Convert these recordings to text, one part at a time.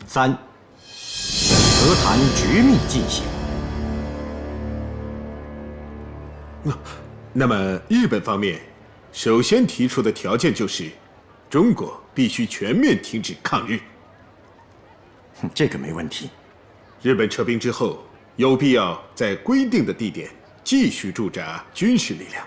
3，和谈绝密进行。那么日本方面首先提出的条件就是，中国必须全面停止抗日。这个没问题。日本撤兵之后，有必要在规定的地点继续驻扎军事力量。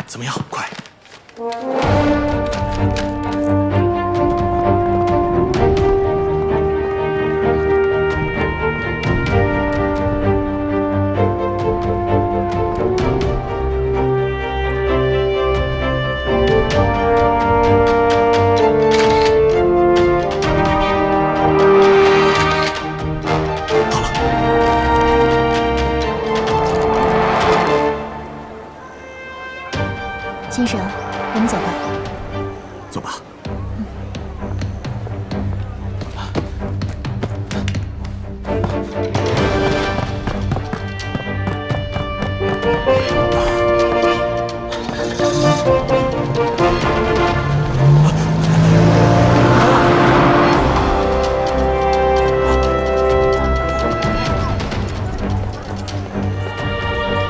怎么样？快！先生，我们走吧。走吧。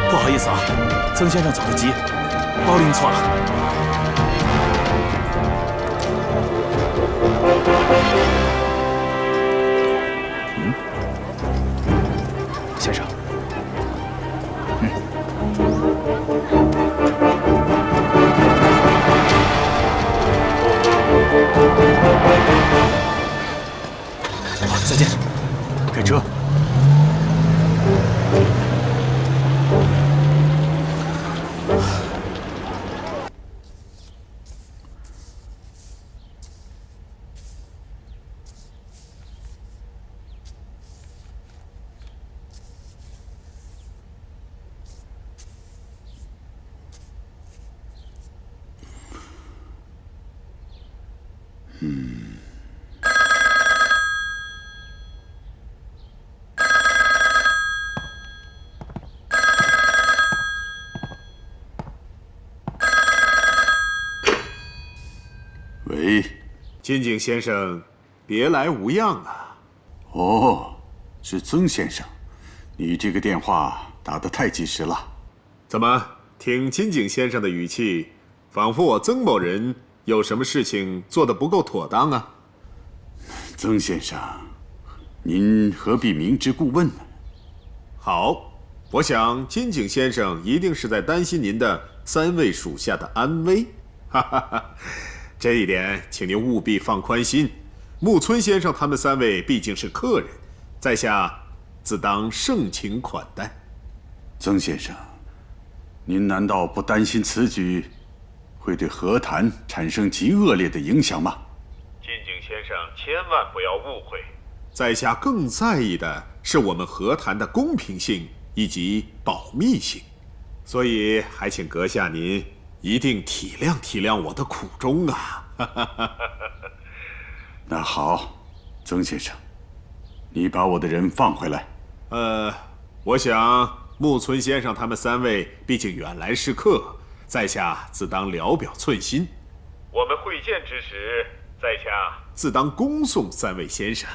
不好意思啊，曾先生走得急，包拎错了。先生。好，再见。开车。喂，金井先生，别来无恙啊！哦，是曾先生，你这个电话打得太及时了。怎么，听金井先生的语气，仿佛我曾某人有什么事情做得不够妥当啊？曾先生，您何必明知故问呢？好，我想金井先生一定是在担心您的3位属下的安危，哈哈哈。这一点，请您务必放宽心。木村先生他们3位毕竟是客人，在下自当盛情款待。曾先生，您难道不担心此举会对和谈产生极恶劣的影响吗？金井先生千万不要误会，在下更在意的是我们和谈的公平性以及保密性，所以还请阁下您一定体谅体谅我的苦衷啊！那好，曾先生，你把我的人放回来。我想木村先生他们3位毕竟远来是客，在下自当聊表寸心。我们会见之时，在下自当恭送3位先生。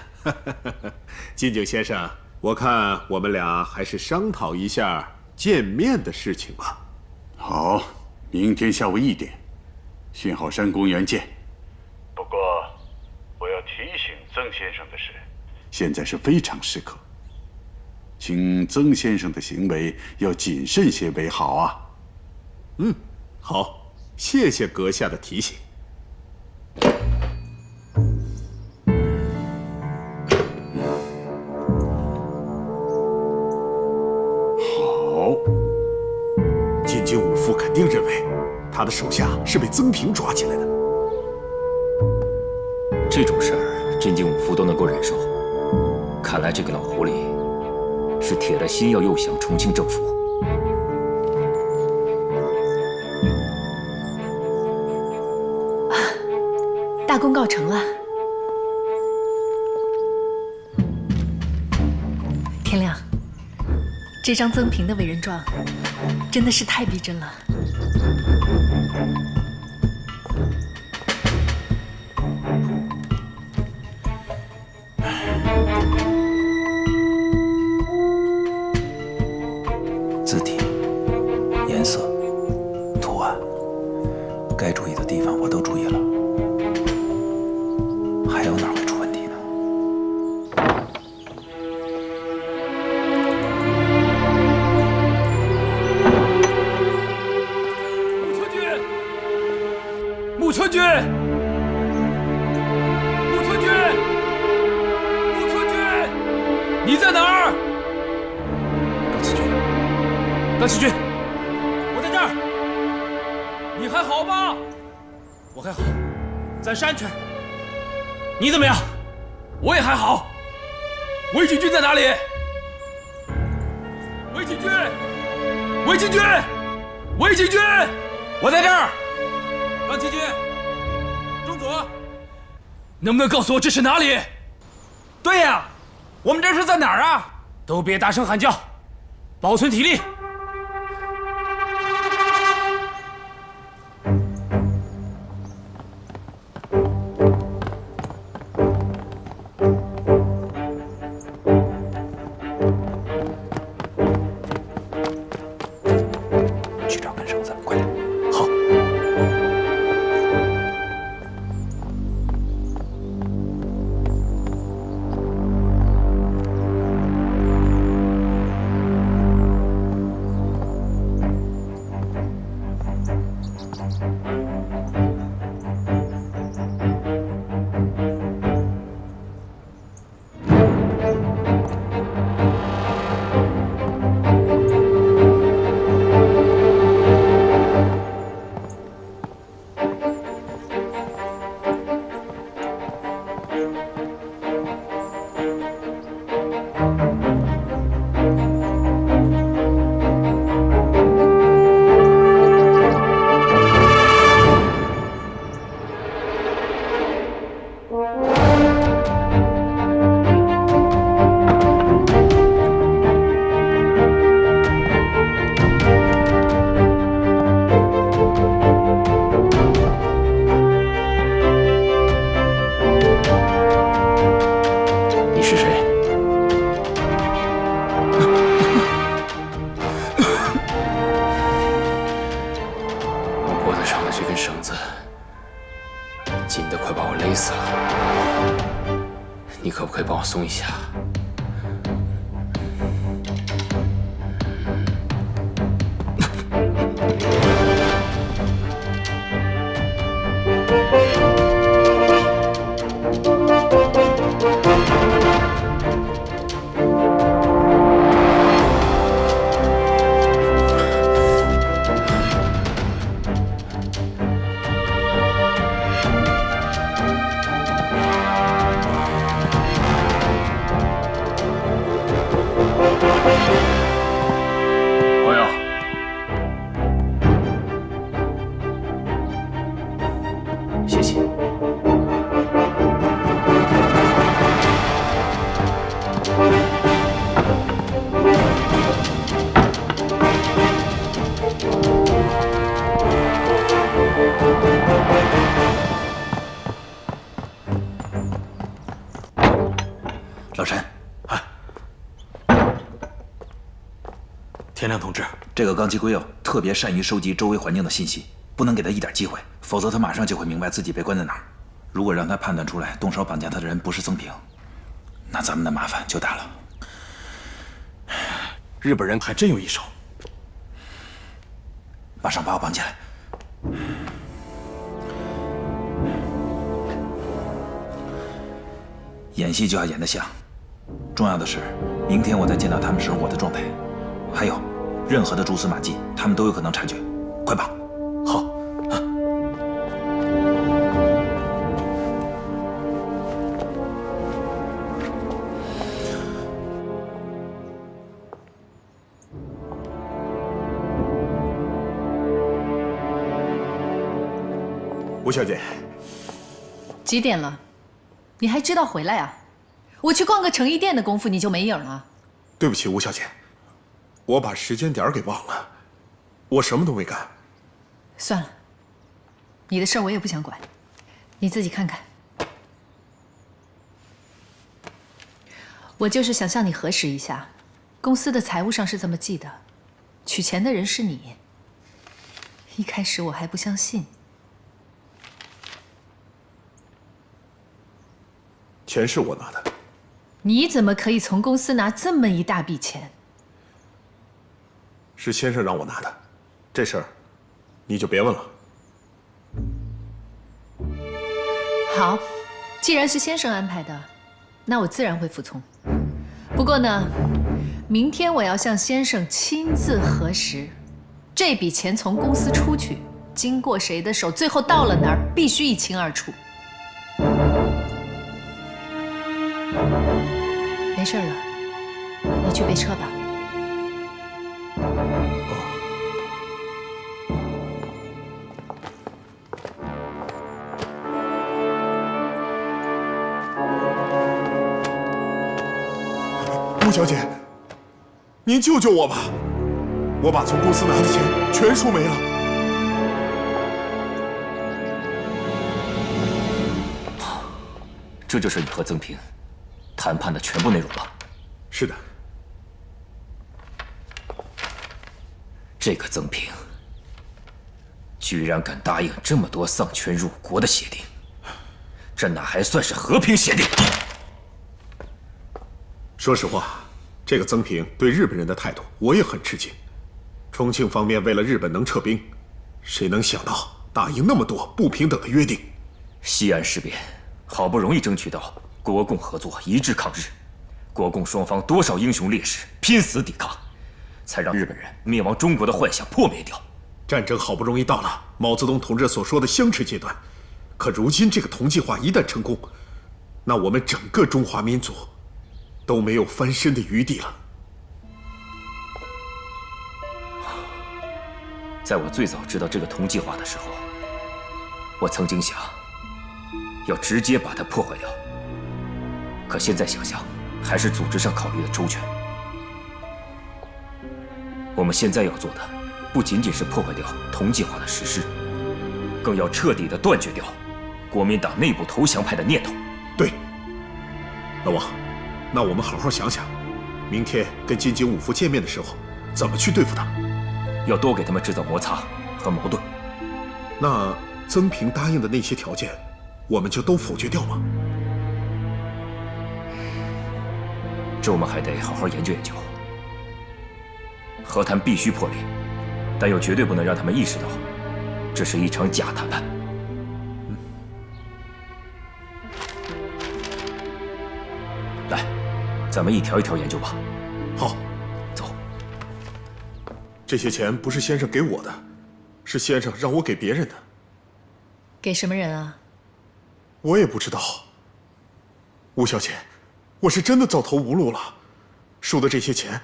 金井先生，我看我们俩还是商讨一下见面的事情吧。好，明天下午1点，训好山公园见。不过，我要提醒曾先生的是，现在是非常时刻，请曾先生的行为要谨慎些为好啊。好，谢谢阁下的提醒。好，金井武夫肯定认为他的手下是被曾平抓起来的。这种事儿，真井武夫都能够忍受，看来这个老狐狸是铁了心要诱降重庆政府。大功告成了。天亮，这张曾平的为人状真的是太逼真了。字体、颜色、图案，该注意的地方我都注意了。还有哪儿会出问题呢？木村君，你在哪儿？段启军，我在这儿。你还好吗？我还好，在山城。你怎么样？我也还好。韦启军在哪里？韦启军，我在这儿。段启军，中佐，能不能告诉我这是哪里？对呀，我们这是在哪儿啊？都别大声喊叫，保存体力。去找根绳子，快点！好。松一下。朋友，谢谢。老陈，田亮同志，这个冈崎圭佑特别善于收集周围环境的信息，不能给他一点机会，否则他马上就会明白自己被关在哪儿。如果让他判断出来动手绑架他的人不是曾平，那咱们的麻烦就大了。日本人还真有一手。马上把我绑起来。演戏就要演得像，重要的是，明天我再见到他们时候我的状态。还有，任何的蛛丝马迹，他们都有可能察觉。快绑！好。吴小姐，几点了？你还知道回来啊？我去逛个成衣店的功夫你就没影了。对不起，吴小姐，我把时间点给忘了，我什么都没干。算了，你的事儿我也不想管，你自己看看。我就是想向你核实一下，公司的财务上是这么记的，取钱的人是你。一开始我还不相信。钱是我拿的。你怎么可以从公司拿这么一大笔钱？是先生让我拿的，这事儿你就别问了。好，既然是先生安排的，那我自然会服从。不过呢，明天我要向先生亲自核实，这笔钱从公司出去，经过谁的手，最后到了哪儿，必须一清二楚。没事了，你去备车吧。吴小姐，您救救我吧！我把从公司拿的钱全输没了。这就是你和曾平谈判的全部内容吧？是的。这个曾平居然敢答应这么多丧权辱国的协定，这哪还算是和平协定？说实话，这个曾平对日本人的态度我也很吃惊。重庆方面为了日本能撤兵，谁能想到答应那么多不平等的约定？西安事变好不容易争取到国共合作一致抗日，国共双方多少英雄烈士拼死抵抗，才让日本人灭亡中国的幻想破灭掉。战争好不容易到了毛泽东同志所说的相持阶段，可如今这个同计划一旦成功，那我们整个中华民族都没有翻身的余地了。在我最早知道这个同计划的时候，我曾经想要直接把它破坏掉，可现在想想，还是组织上考虑的周全。我们现在要做的，不仅仅是破坏掉同计划的实施，更要彻底的断绝掉国民党内部投降派的念头。对，老王，那我们好好想想，明天跟金井武夫见面的时候，怎么去对付他？要多给他们制造摩擦和矛盾。那曾平答应的那些条件，我们就都否决掉吗？这我们还得好好研究研究。和谈必须破裂，但又绝对不能让他们意识到，这是一场假谈判。来，咱们一条一条研究吧。好，走。这些钱不是先生给我的，是先生让我给别人的。给什么人啊？我也不知道。吴小姐，我是真的走投无路了，输的这些钱，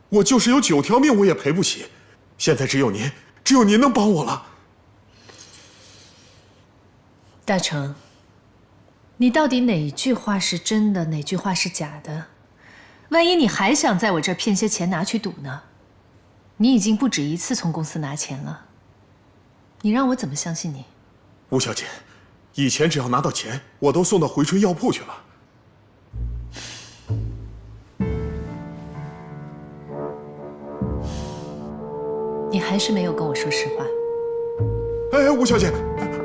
我就是有9条命我也赔不起。现在只有您能帮我了。大成，你到底哪句话是真的，哪句话是假的？万一你还想在我这儿骗些钱拿去赌呢？你已经不止一次从公司拿钱了，你让我怎么相信你？吴小姐，以前只要拿到钱，我都送到回春药铺去了。你还是没有跟我说实话。哎，吴小姐，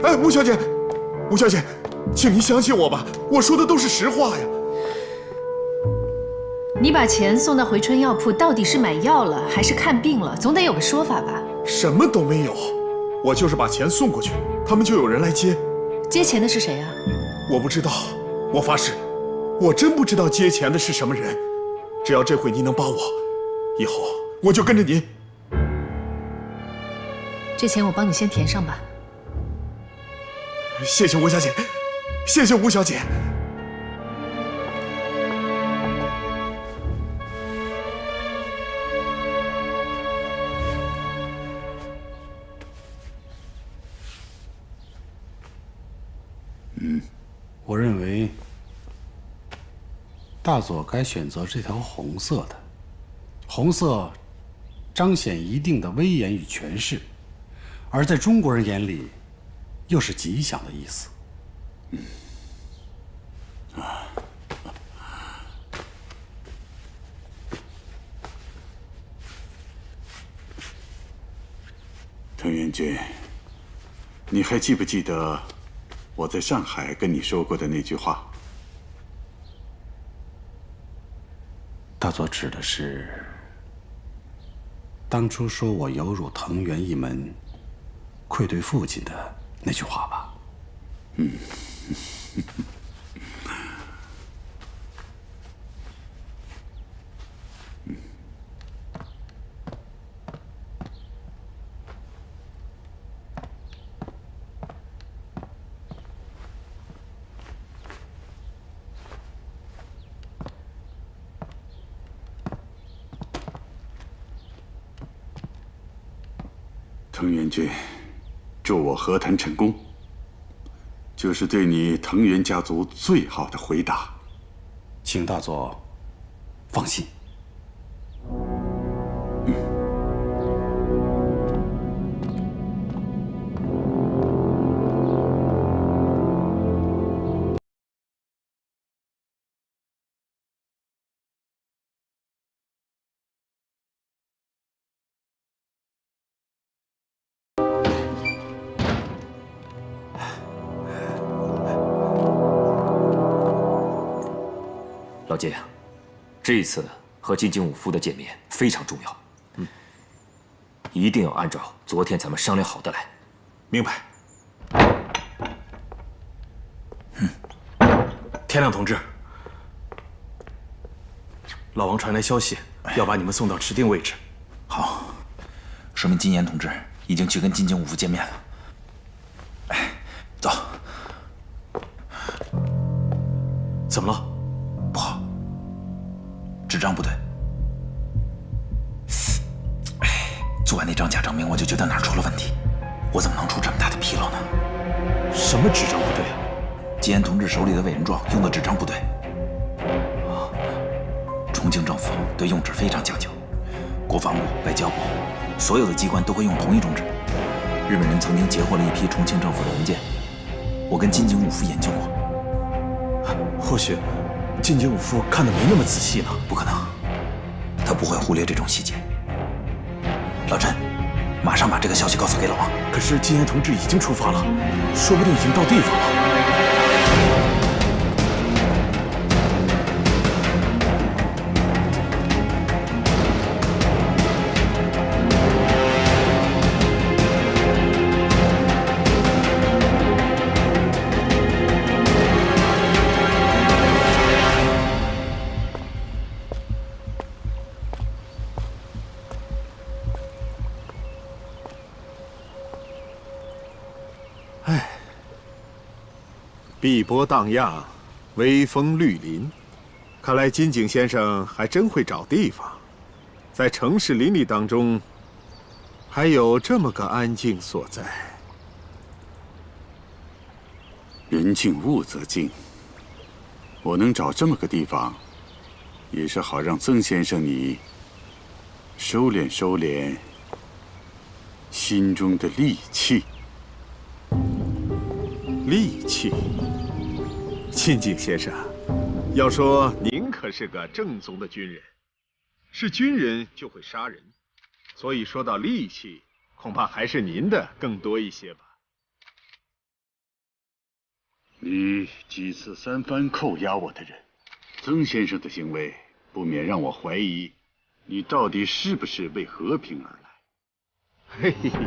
哎，吴小姐，吴小姐，请您相信我吧，我说的都是实话呀。你把钱送到回春药铺，到底是买药了还是看病了？总得有个说法吧？什么都没有，我就是把钱送过去，他们就有人来接。接钱的是谁啊？我不知道，我发誓，我真不知道接钱的是什么人。只要这回您能帮我，以后我就跟着您。这钱我帮你先填上吧。谢谢吴小姐，谢谢吴小姐。我认为大佐该选择这条红色的，红色彰显一定的威严与权势，而在中国人眼里，又是吉祥的意思。藤原君，你还记不记得我在上海跟你说过的那句话？大佐指的是当初说我有辱藤原一门，愧对父亲的那句话吧？藤原君，祝我和谈成功，就是对你藤原家族最好的回答。请大佐放心。老介呀，这一次和金井武夫的见面非常重要，一定要按照昨天咱们商量好的来。明白。天亮同志，老王传来消息，要把你们送到指定位置。好，说明金岩同志已经去跟金井武夫见面了。哎，走。怎么了？不好，纸张不对。做完那张假证明，我就觉得哪儿出了问题。我怎么能出这么大的纰漏呢？什么纸张不对啊？金岩同志手里的委任状用的纸张不对。重庆政府对用纸非常讲究，国防部、外交部，所有的机关都会用同一种纸。日本人曾经截获了一批重庆政府的文件，我跟金井武夫研究过。或许金井武夫看得没那么仔细呢。不可能，他不会忽略这种细节。老陈，马上把这个消息告诉给老王。可是金岩同志已经出发了，说不定已经到地方了。碧波荡漾，微风绿林，看来金井先生还真会找地方。在城市邻里当中，还有这么个安静所在。人静物则静。我能找这么个地方，也是好让曾先生你收敛收敛心中的戾气。戾气，金井先生，要说您可是个正宗的军人，是军人就会杀人，所以说到戾气，恐怕还是您的更多一些吧。你几次三番扣押我的人，曾先生的行为不免让我怀疑，你到底是不是为和平而来？嘿呀，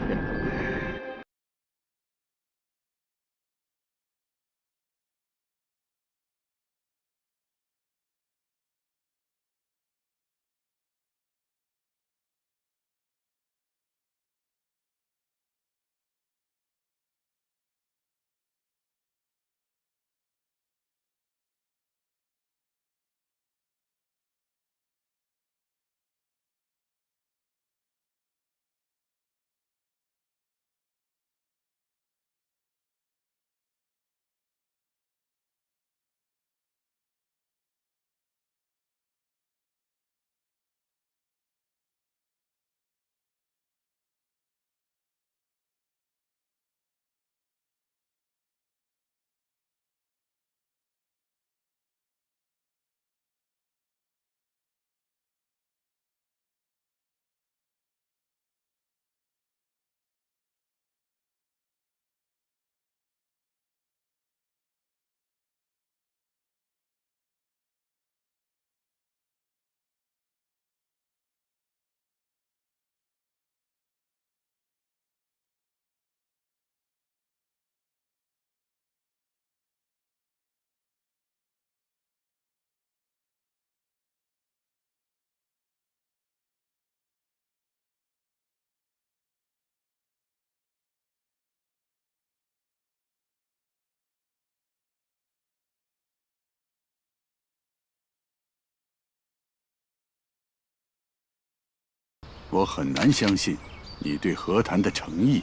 我很难相信你对和谈的诚意。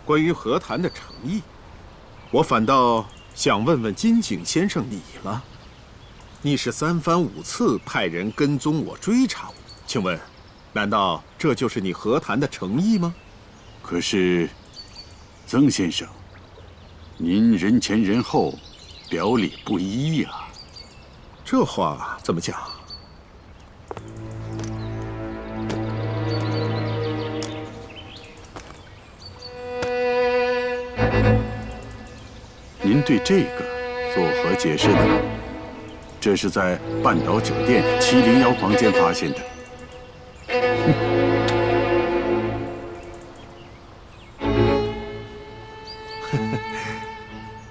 关于和谈的诚意，我反倒想问问金井先生你了。你是三番五次派人跟踪我、追查我，请问，难道这就是你和谈的诚意吗？可是，曾先生，您人前人后，表里不一呀。这话怎么讲？您对这个作何解释呢？这是在半岛酒店701房间发现的。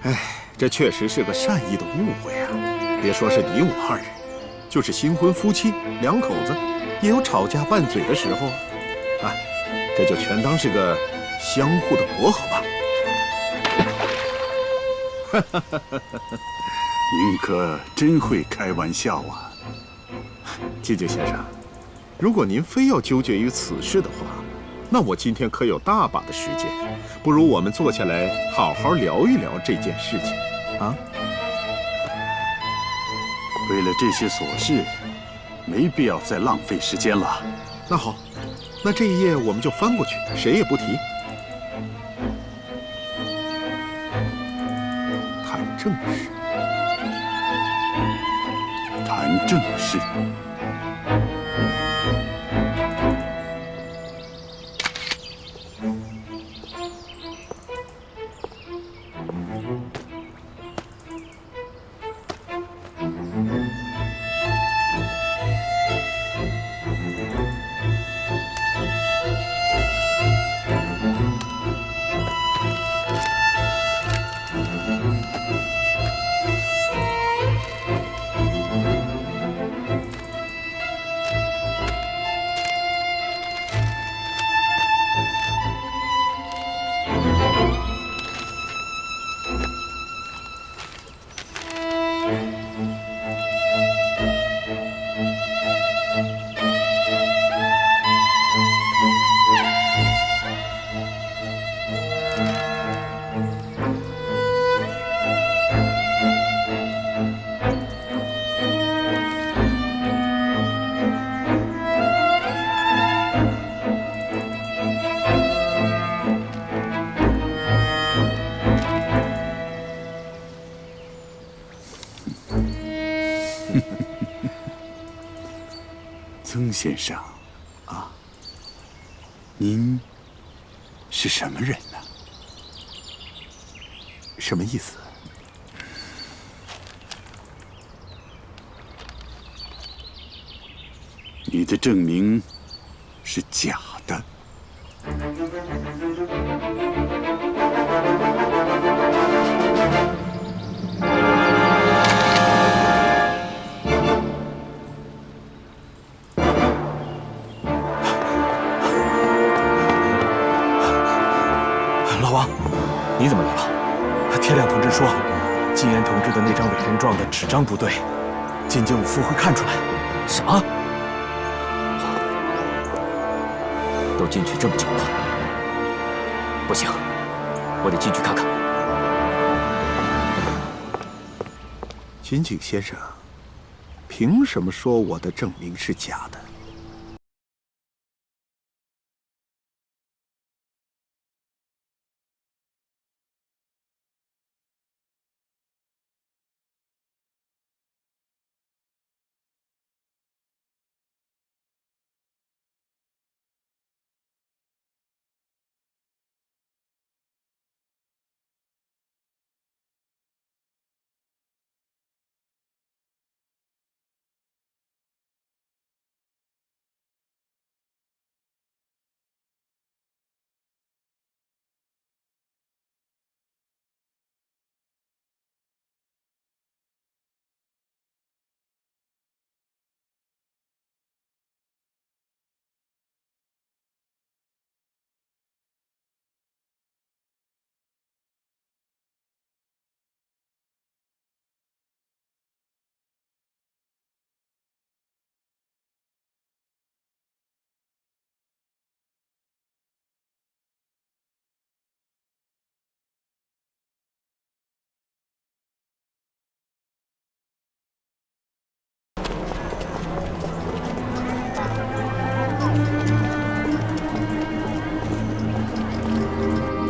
哎，这确实是个善意的误会啊！别说是你我二人，就是新婚夫妻两口子，也有吵架拌嘴的时候啊。这就全当是个相互的磨合吧。您可真会开玩笑啊，金井先生。如果您非要纠结于此事的话，那我今天可有大把的时间，不如我们坐下来好好聊一聊这件事情啊。为了这些琐事，没必要再浪费时间了。那好，那这一页我们就翻过去，谁也不提。谈正事，谈正事。曾先生，啊，您是什么人呢？什么意思？你的证明是假的。老王，你怎么来了？天亮同志说，禁烟同志的那张委任状的纸张不对，进京五副会看出来。什么？都进去这么久了，不行，我得进去看看。金井先生，凭什么说我的证明是假的？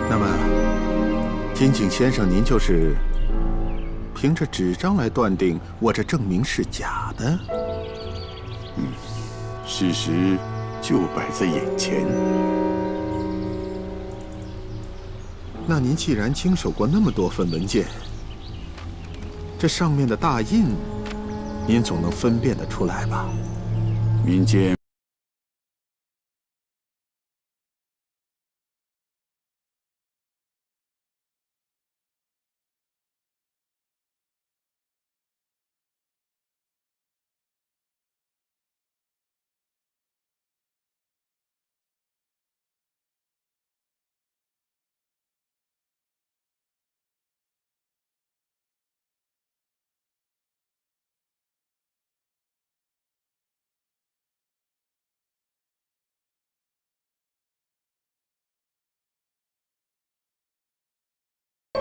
那么，金井先生，您就是凭着纸张来断定我这证明是假的？事实就摆在眼前。那您既然经手过那么多份文件，这上面的大印，您总能分辨得出来吧？民间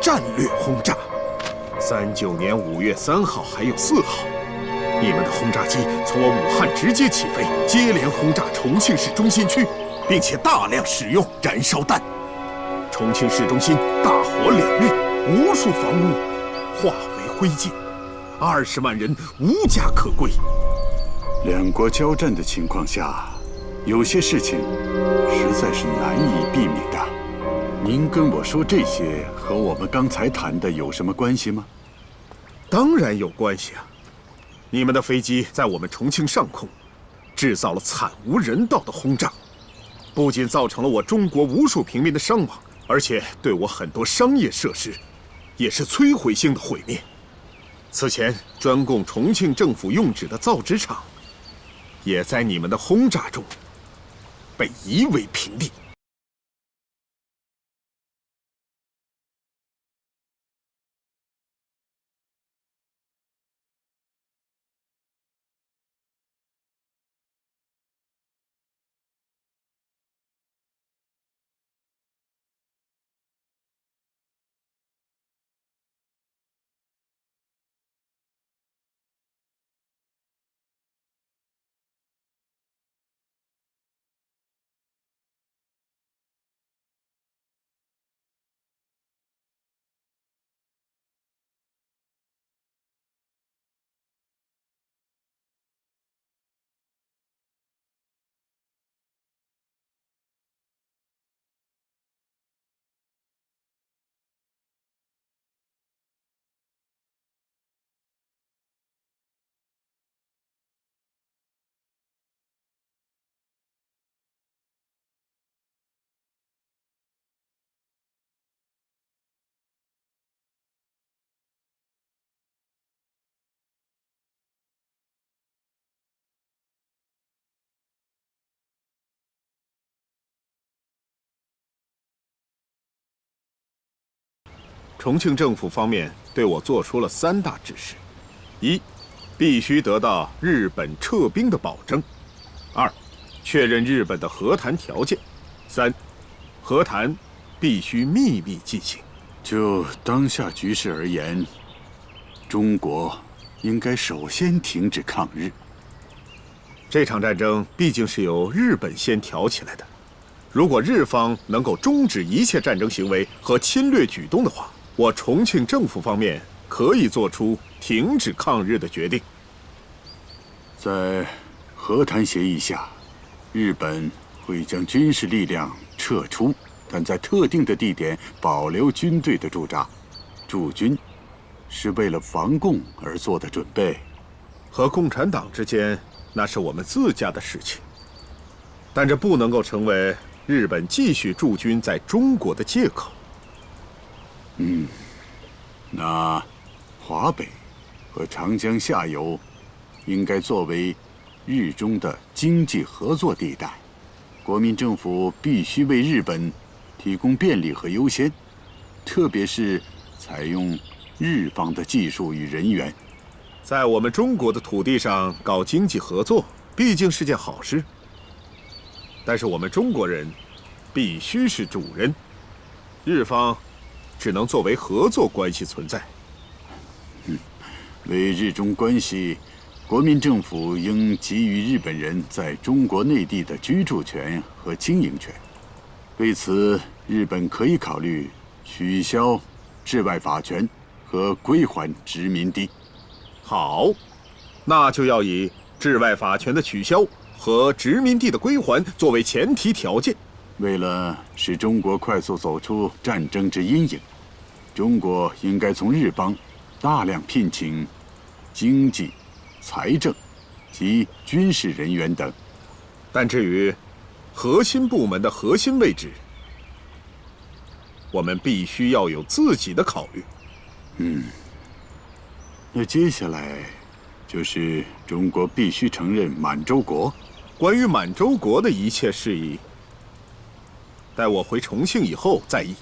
战略轰炸，39年5月3号还有4号，你们的轰炸机从我武汉直接起飞，接连轰炸重庆市中心区，并且大量使用燃烧弹。重庆市中心大火2日，无数房屋化为灰烬，20万人无家可归。两国交战的情况下，有些事情实在是难以避免的。您跟我说这些和我们刚才谈的有什么关系吗？当然有关系啊！你们的飞机在我们重庆上空制造了惨无人道的轰炸，不仅造成了我中国无数平民的伤亡，而且对我很多商业设施也是摧毁性的毁灭。此前专供重庆政府用纸的造纸厂，也在你们的轰炸中被夷为平地。重庆政府方面对我做出了3大指示：一，必须得到日本撤兵的保证；二，确认日本的和谈条件；三，和谈必须秘密进行。就当下局势而言，中国应该首先停止抗日。这场战争毕竟是由日本先挑起来的，如果日方能够终止一切战争行为和侵略举动的话，我重庆政府方面可以做出停止抗日的决定。在和谈协议下，日本会将军事力量撤出，但在特定的地点保留军队的驻扎。驻军是为了防共而做的准备。和共产党之间，那是我们自家的事情，但这不能够成为日本继续驻军在中国的借口。那华北和长江下游应该作为日中的经济合作地带，国民政府必须为日本提供便利和优先，特别是采用日方的技术与人员。在我们中国的土地上搞经济合作，毕竟是件好事。但是我们中国人必须是主人，日方只能作为合作关系存在。为日中关系，国民政府应给予日本人在中国内地的居住权和经营权。为此，日本可以考虑取消治外法权和归还殖民地。好，那就要以治外法权的取消和殖民地的归还作为前提条件。为了使中国快速走出战争之阴影，中国应该从日方大量聘请经济、财政及军事人员等。但至于核心部门的核心位置，我们必须要有自己的考虑。那接下来就是中国必须承认满洲国。关于满洲国的一切事宜，待我回重庆以后再议。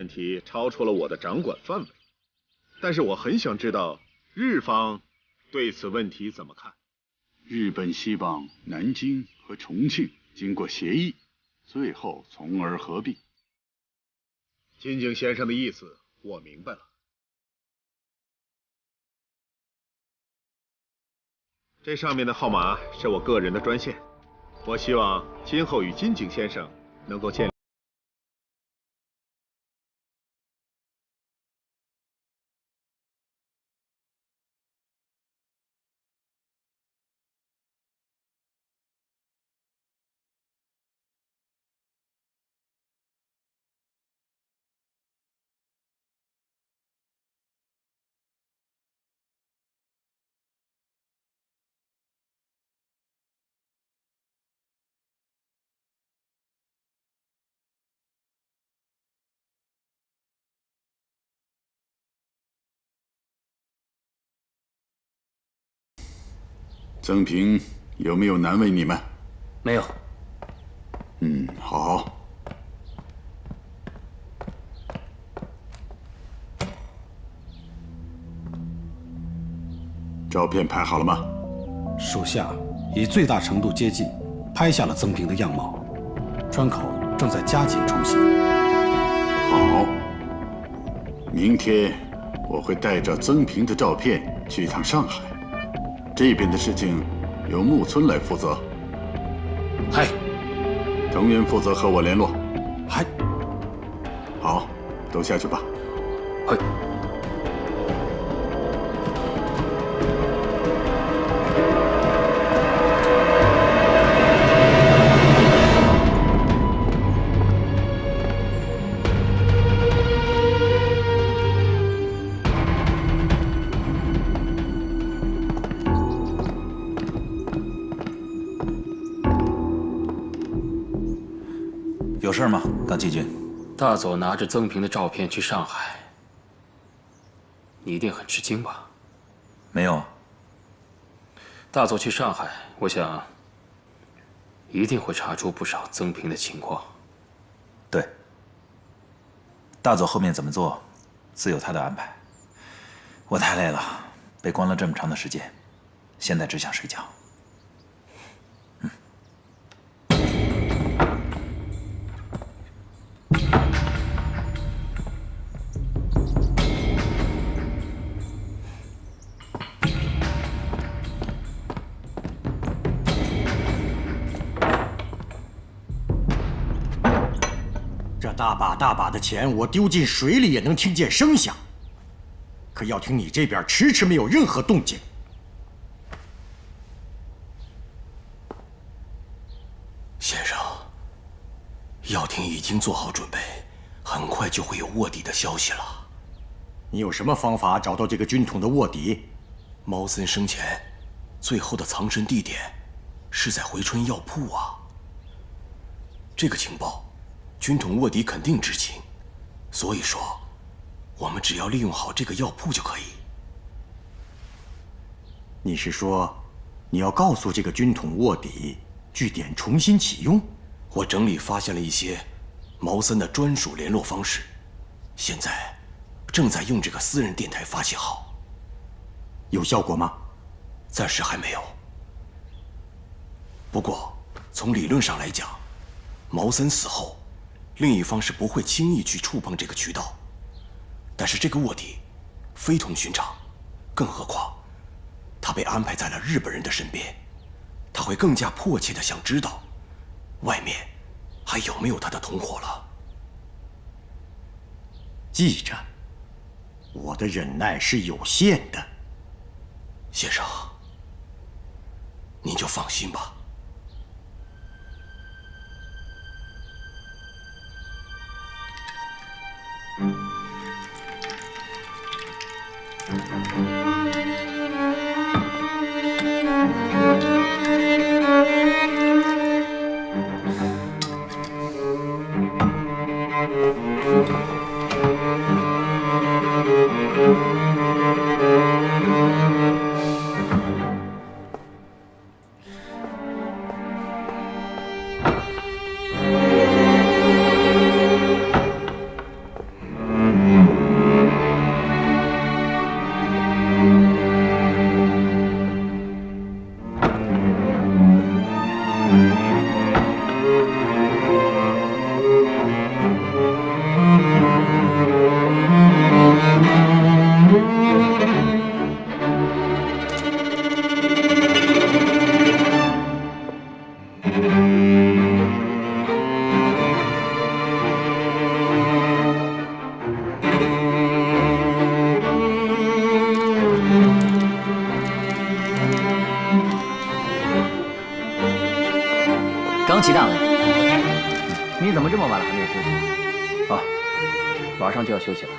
问题超出了我的掌管范围，但是我很想知道日方对此问题怎么看。日本希望南京和重庆经过协议，最后从而合并。金井先生的意思我明白了。这上面的号码是我个人的专线，我希望今后与金井先生能够建立。曾平有没有难为你们？没有。好。照片拍好了吗？属下以最大程度接近拍下了曾平的样貌，川口正在加紧冲洗。好，明天我会带着曾平的照片去一趟上海。这边的事情由木村来负责。嗨。藤原负责和我联络。嗨，好，都下去吧。嗨。有事吗，冈崎君？大佐拿着曾平的照片去上海，你一定很吃惊吧？没有。大佐去上海，我想一定会查出不少曾平的情况。对。大佐后面怎么做，自有他的安排。我太累了，被关了这么长的时间，现在只想睡觉。这大把大把的钱，我丢进水里也能听见声响。可要听你这边迟迟没有任何动静。先生，药亭已经做好准备，很快就会有卧底的消息了。你有什么方法找到这个军统的卧底？毛森生前最后的藏身地点是在回春药铺啊。这个情报，军统卧底肯定知情，所以说，我们只要利用好这个药铺就可以。你是说，你要告诉这个军统卧底，据点重新启用？我整理发现了一些毛森的专属联络方式，现在正在用这个私人电台发信号。有效果吗？暂时还没有。不过，从理论上来讲，毛森死后，另一方是不会轻易去触碰这个渠道。但是这个卧底非同寻常，更何况他被安排在了日本人的身边，他会更加迫切地想知道外面还有没有他的同伙了。记着，我的忍耐是有限的。先生，您就放心吧。刚起档，你怎么这么晚了还没有休息？啊，马上就要休息了。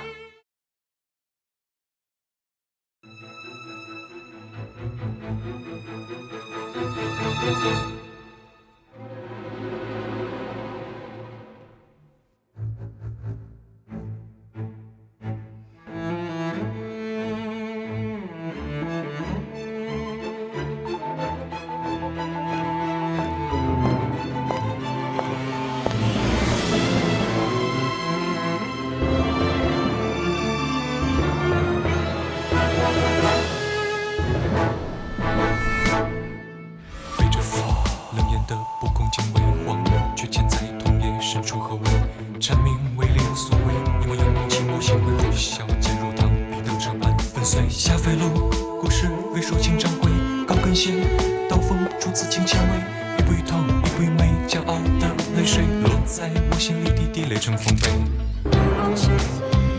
水落在我心里的滴泪成丰碑。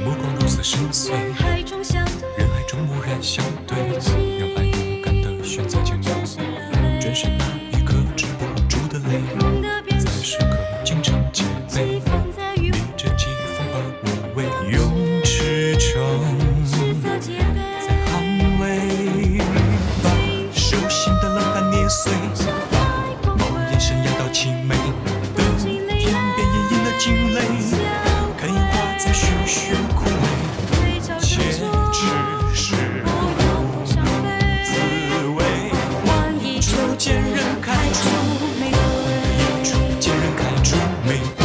目光如此深邃，人海中蓦然相对，让爱勇敢地悬在肩头，转身那一颗止不住的泪，在时刻经常戒备，逆着季风而无畏，用赤诚在捍卫，把手心的冷汗捏碎，眸眼神压到凄美，等天边隐隐的惊雷，看烟花在徐徐枯萎，且只是滋味。往一处见人开出玫瑰，一处见人开出玫瑰。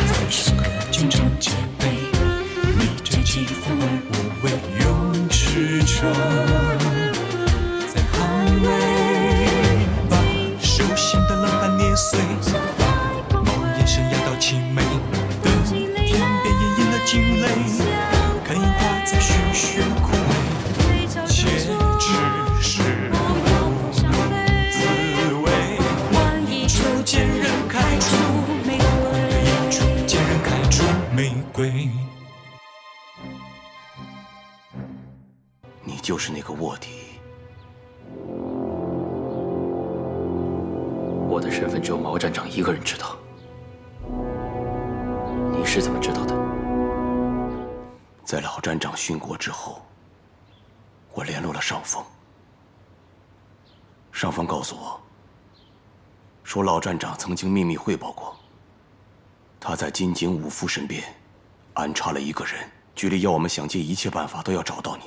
在时刻经常戒备，逆着季风而无畏，用赤诚在捍卫，把手心的冷汗捏碎，眸眼神压到凄美，等天边隐隐的惊雷，看烟花在徐徐枯萎，且只是滋味。往一处见人开出玫瑰，一处见人开出玫瑰。你就是那个卧底。我的身份只有毛站长一个人知道，你是怎么知道的？在老站长殉国之后，我联络了上峰。上峰告诉我，说老站长曾经秘密汇报过，他在金井武夫身边安插了一个人，局里要我们想尽一切办法都要找到你。